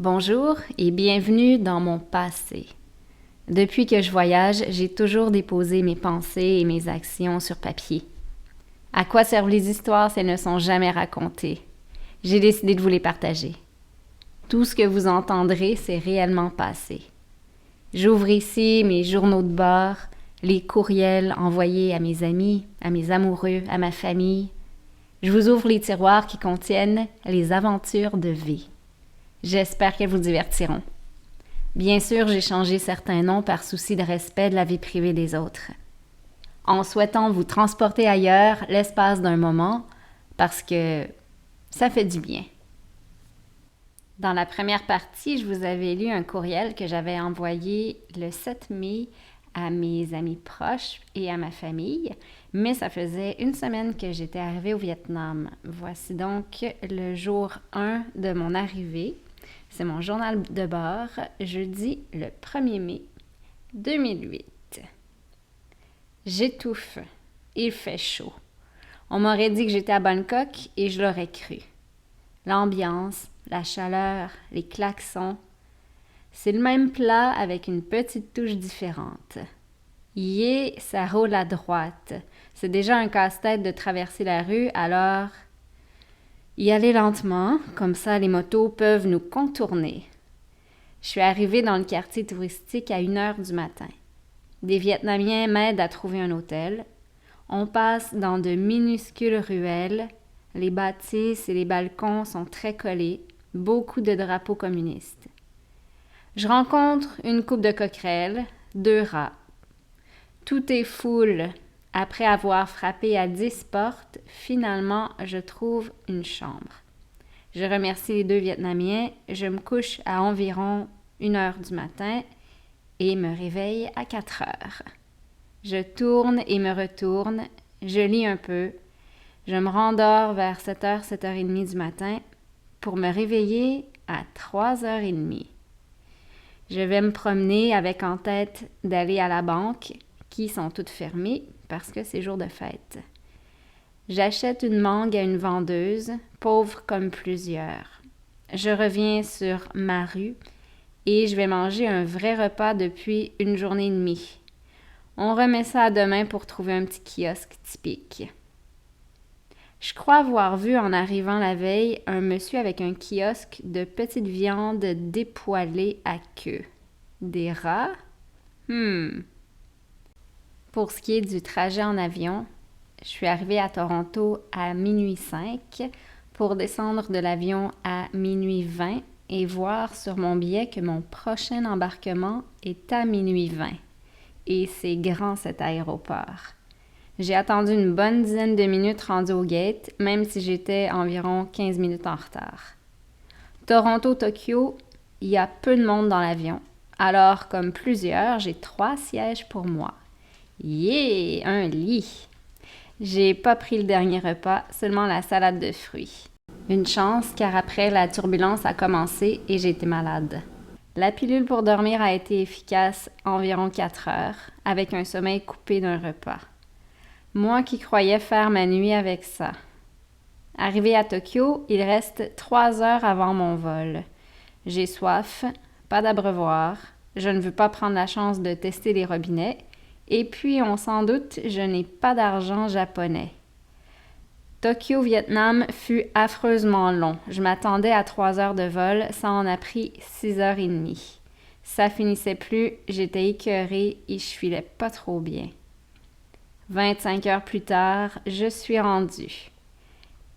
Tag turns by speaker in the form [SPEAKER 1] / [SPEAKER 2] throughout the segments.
[SPEAKER 1] Bonjour et bienvenue dans mon passé. Depuis que je voyage, j'ai toujours déposé mes pensées et mes actions sur papier. À quoi servent les histoires si elles ne sont jamais racontées? J'ai décidé de vous les partager. Tout ce que vous entendrez, c'est réellement passé. J'ouvre ici mes journaux de bord, les courriels envoyés à mes amis, à mes amoureux, à ma famille. Je vous ouvre les tiroirs qui contiennent les aventures de vie. J'espère qu'elles vous divertiront. Bien sûr, j'ai changé certains noms par souci de respect de la vie privée des autres. En souhaitant vous transporter ailleurs l'espace d'un moment, parce que ça fait du bien. Dans la première partie, je vous avais lu un courriel que j'avais envoyé le 7 mai à mes amis proches et à ma famille, mais ça faisait une semaine que j'étais arrivée au Vietnam. Voici donc le jour 1 de mon arrivée. C'est mon journal de bord, jeudi le 1er mai 2008. J'étouffe. Il fait chaud. On m'aurait dit que j'étais à Bangkok et je l'aurais cru. L'ambiance, la chaleur, les klaxons, c'est le même plat avec une petite touche différente. Yeah, ça roule à droite. C'est déjà un casse-tête de traverser la rue, alors y aller lentement, comme ça les motos peuvent nous contourner. Je suis arrivée dans le quartier touristique à 1h du matin. Des Vietnamiens m'aident à trouver un hôtel. On passe dans de minuscules ruelles. Les bâtisses et les balcons sont très collés. Beaucoup de drapeaux communistes. Je rencontre une couple de coquerelles, 2 rats. Tout est foule. Après avoir frappé à 10 portes, finalement, je trouve une chambre. Je remercie les 2 Vietnamiens. Je me couche à environ 1h du matin et me réveille à 4h. Je tourne et me retourne. Je lis un peu. Je me rendors vers 7h, 7h30 du matin pour me réveiller à 3h30. Je vais me promener avec en tête d'aller à la banque, qui sont toutes fermées parce que c'est jour de fête. J'achète une mangue à une vendeuse, pauvre comme plusieurs. Je reviens sur ma rue et je vais manger un vrai repas depuis une journée et demie. On remet ça à demain pour trouver un petit kiosque typique. Je crois avoir vu en arrivant la veille un monsieur avec un kiosque de petites viandes dépoilées à queue. Des rats? Pour ce qui est du trajet en avion, je suis arrivée à Toronto à minuit 5 pour descendre de l'avion à minuit 20 et voir sur mon billet que mon prochain embarquement est à minuit 20. Et c'est grand cet aéroport. J'ai attendu une bonne dizaine de minutes rendue au gate, même si j'étais environ 15 minutes en retard. Toronto-Tokyo, il y a peu de monde dans l'avion. Alors, comme plusieurs, j'ai 3 sièges pour moi. Yeah! Un lit! J'ai pas pris le dernier repas, seulement la salade de fruits. Une chance, car après, la turbulence a commencé et j'ai été malade. La pilule pour dormir a été efficace environ 4 heures, avec un sommeil coupé d'un repas. Moi qui croyais faire ma nuit avec ça. Arrivé à Tokyo, il reste 3 heures avant mon vol. J'ai soif, pas d'abreuvoir, je ne veux pas prendre la chance de tester les robinets, et puis, on s'en doute, je n'ai pas d'argent japonais. Tokyo, Vietnam fut affreusement long. Je m'attendais à 3 heures de vol, ça en a pris 6h30. Ça finissait plus, j'étais écœurée et je filais pas trop bien. 25 heures plus tard, je suis rendue.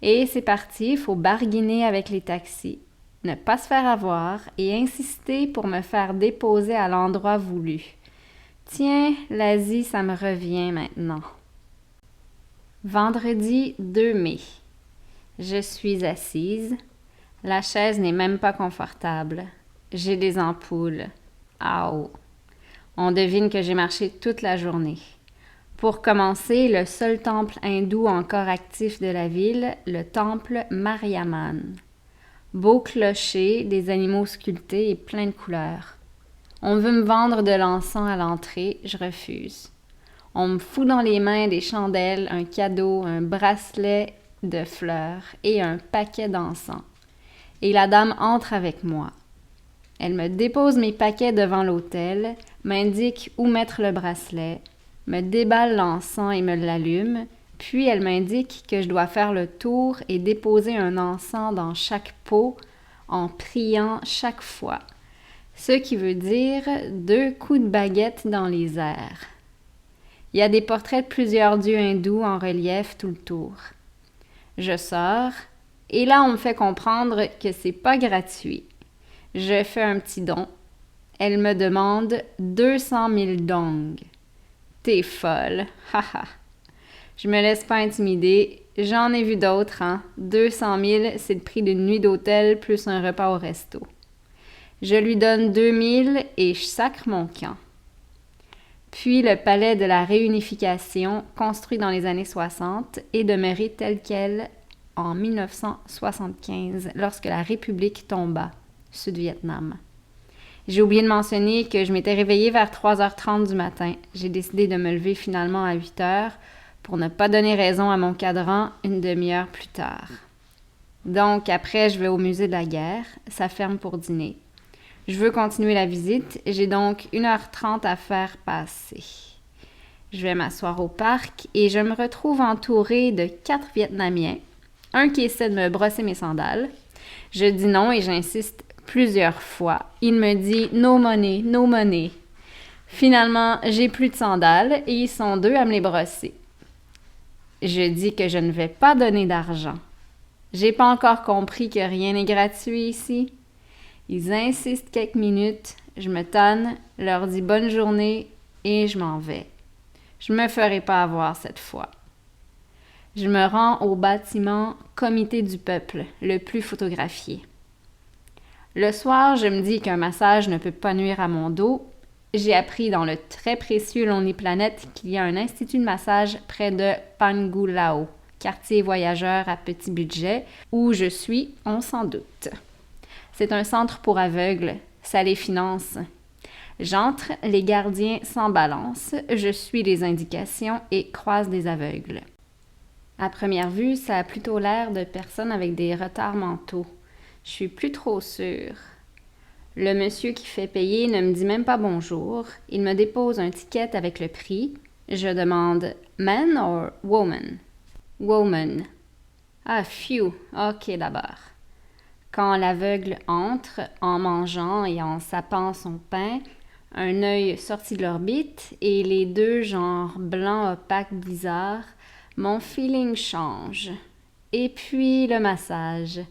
[SPEAKER 1] Et c'est parti, il faut barguiner avec les taxis, ne pas se faire avoir et insister pour me faire déposer à l'endroit voulu. Tiens, l'Asie, ça me revient maintenant. Vendredi 2 mai. Je suis assise. La chaise n'est même pas confortable. J'ai des ampoules. Aouh! On devine que j'ai marché toute la journée. Pour commencer, le seul temple hindou encore actif de la ville, le temple Mariamman. Beau clocher, des animaux sculptés et plein de couleurs. On veut me vendre de l'encens à l'entrée, je refuse. On me fout dans les mains des chandelles, un cadeau, un bracelet de fleurs et un paquet d'encens. Et la dame entre avec moi. Elle me dépose mes paquets devant l'autel, m'indique où mettre le bracelet, me déballe l'encens et me l'allume, puis elle m'indique que je dois faire le tour et déposer un encens dans chaque pot en priant chaque fois, ce qui veut dire 2 coups de baguette dans les airs. Il y a des portraits de plusieurs dieux hindous en relief tout le tour. Je sors, et là on me fait comprendre que c'est pas gratuit. Je fais un petit don. Elle me demande 200 000 dongs. T'es folle, haha. Je me laisse pas intimider. J'en ai vu d'autres, hein. 200 000, c'est le prix d'une nuit d'hôtel plus un repas au resto. Je lui donne 2000 et je sacre mon camp. Puis le palais de la réunification, construit dans les années 60, est demeuré tel quel en 1975, lorsque la République tomba, Sud-Vietnam. J'ai oublié de mentionner que je m'étais réveillée vers 3h30 du matin. J'ai décidé de me lever finalement à 8h pour ne pas donner raison à mon cadran une demi-heure plus tard. Donc, après, je vais au musée de la guerre. Ça ferme pour dîner. Je veux continuer la visite. J'ai donc 1h30 à faire passer. Je vais m'asseoir au parc et je me retrouve entourée de 4 Vietnamiens. Un qui essaie de me brosser mes sandales. Je dis non et j'insiste plusieurs fois. Il me dit « No money, no money ». Finalement, j'ai plus de sandales et ils sont 2 à me les brosser. Je dis que je ne vais pas donner d'argent. J'ai pas encore compris que rien n'est gratuit ici. Ils insistent quelques minutes, je me tanne, leur dis bonne journée et je m'en vais. Je me ferai pas avoir cette fois. Je me rends au bâtiment Comité du peuple, le plus photographié. Le soir, je me dis qu'un massage ne peut pas nuire à mon dos. J'ai appris dans le très précieux Lonely Planet qu'il y a un institut de massage près de Pangulao, quartier voyageur à petit budget, où je suis, on s'en doute. C'est un centre pour aveugles, ça les finance. J'entre, les gardiens s'en balancent, je suis les indications et croise des aveugles. À première vue, ça a plutôt l'air de personnes avec des retards mentaux. Je suis plus trop sûre. Le monsieur qui fait payer ne me dit même pas bonjour. Il me dépose un ticket avec le prix. Je demande « Man or woman? » « Woman. » Ah, phew. OK, d'abord. Quand l'aveugle entre, en mangeant et en sapant son pain, un œil sorti de l'orbite et les 2 genres blancs opaques bizarres, mon feeling change. Et puis le massage.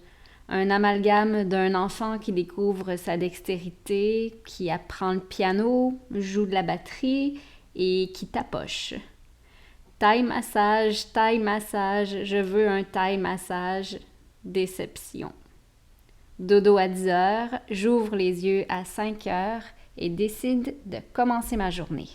[SPEAKER 1] Un amalgame d'un enfant qui découvre sa dextérité, qui apprend le piano, joue de la batterie et qui tapoche. Taille massage, je veux un taille massage. Déception. Dodo à 10h, j'ouvre les yeux à 5h et décide de commencer ma journée.